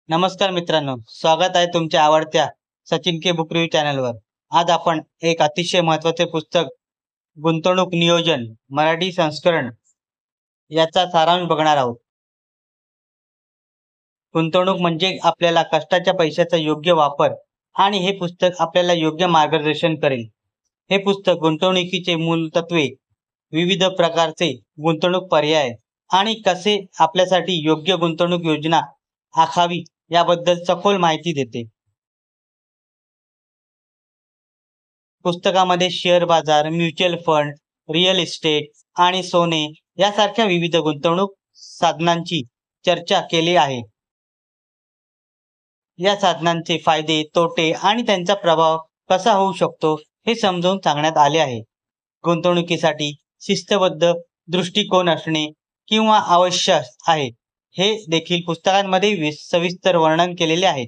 नमस्कार मित्रांनो, स्वागत आहे तुमच्या आवडत्या सचिन के बुक रिव्ह्यू चॅनलवर। आज आपण एक अतिशय महत्त्वाचे पुस्तक गुंतवणूक नियोजन मराठी संस्करण याचा सारांश बघणार आहोत। गुंतवणूक म्हणजे आपल्याला कष्टाच्या पैशाचा योग्य वापर आणि हे पुस्तक आपल्याला योग्य मार्गदर्शन करेल। हे पुस्तक गुंतवणुकीचे मूल तत्वे, विविध प्रकारचे गुंतवणूक पर्याय आणि कसे आपल्यासाठी योग्य गुंतवणूक योजना आखावी याबद्दल सखोल माहिती देते। पुस्तकामध्ये शेअर बाजार, म्युच्युअल फंड, रिअल इस्टेट आणि सोने यासारख्या विविध गुंतवणूक साधनांची चर्चा केली आहे। या साधनांचे फायदे, तोटे आणि त्यांचा प्रभाव कसा होऊ शकतो हे समजावून सांगण्यात आले आहे। गुंतवणुकीसाठी शिस्तबद्ध दृष्टिकोन असणे किंवा आवश्यक आहे हे देखील पुस्तकांमध्ये सविस्तर वर्णन केलेले आहे।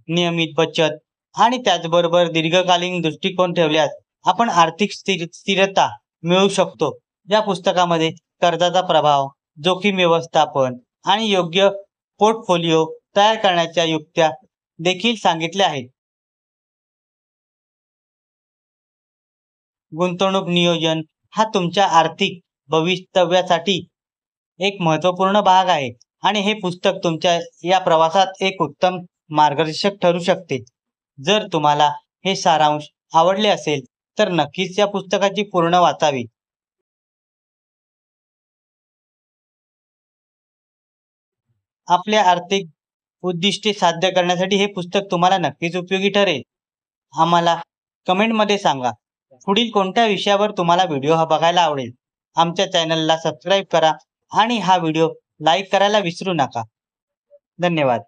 नियमित बचत आणि त्याचबरोबर दीर्घकालीन दृष्टिकोन ठेवल्यास आपण आर्थिक स्थिरता मिळवू शकतो। या पुस्तकामध्ये कर्जाचा प्रभाव, जोखीम व्यवस्थापन आणि योग्य पोर्टफोलिओ तयार करण्याच्या युक्त्या देखील सांगितल्या आहेत। गुंतवणूक नियोजन हा तुमच्या आर्थिक भवितव्यासाठी एक महत्त्वपूर्ण भाग आहे आणि हे पुस्तक तुमच्या या प्रवासात एक उत्तम मार्गदर्शक ठरू शकते। जर तुम्हाला हे सारांश आवडले असेल तर नक्कीच या पुस्तकाची पूर्ण वाचावी। आपल्या आर्थिक उद्दिष्टे साध्य करण्यासाठी हे पुस्तक तुम्हाला नक्कीच उपयोगी ठरेल। आम्हाला कमेंटमध्ये सांगा पुढील कोणत्या विषयावर तुम्हाला व्हिडिओ हा बघायला आवडेल। आमच्या चॅनलला सबस्क्राईब करा आणि हा व्हिडिओ लाईक करायला विसरू नका। धन्यवाद।